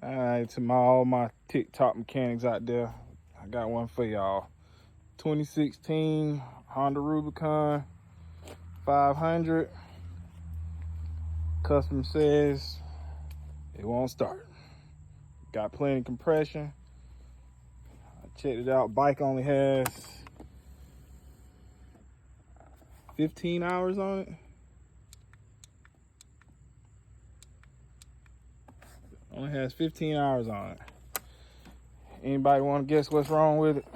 All right, to all my TikTok mechanics out there, I got one for y'all. 2016 Honda Rubicon 500. Customer says it won't start. Got plenty of compression. I checked it out. Bike only has 15 hours on it. Only has 15 hours on it. Anybody want to guess what's wrong with it?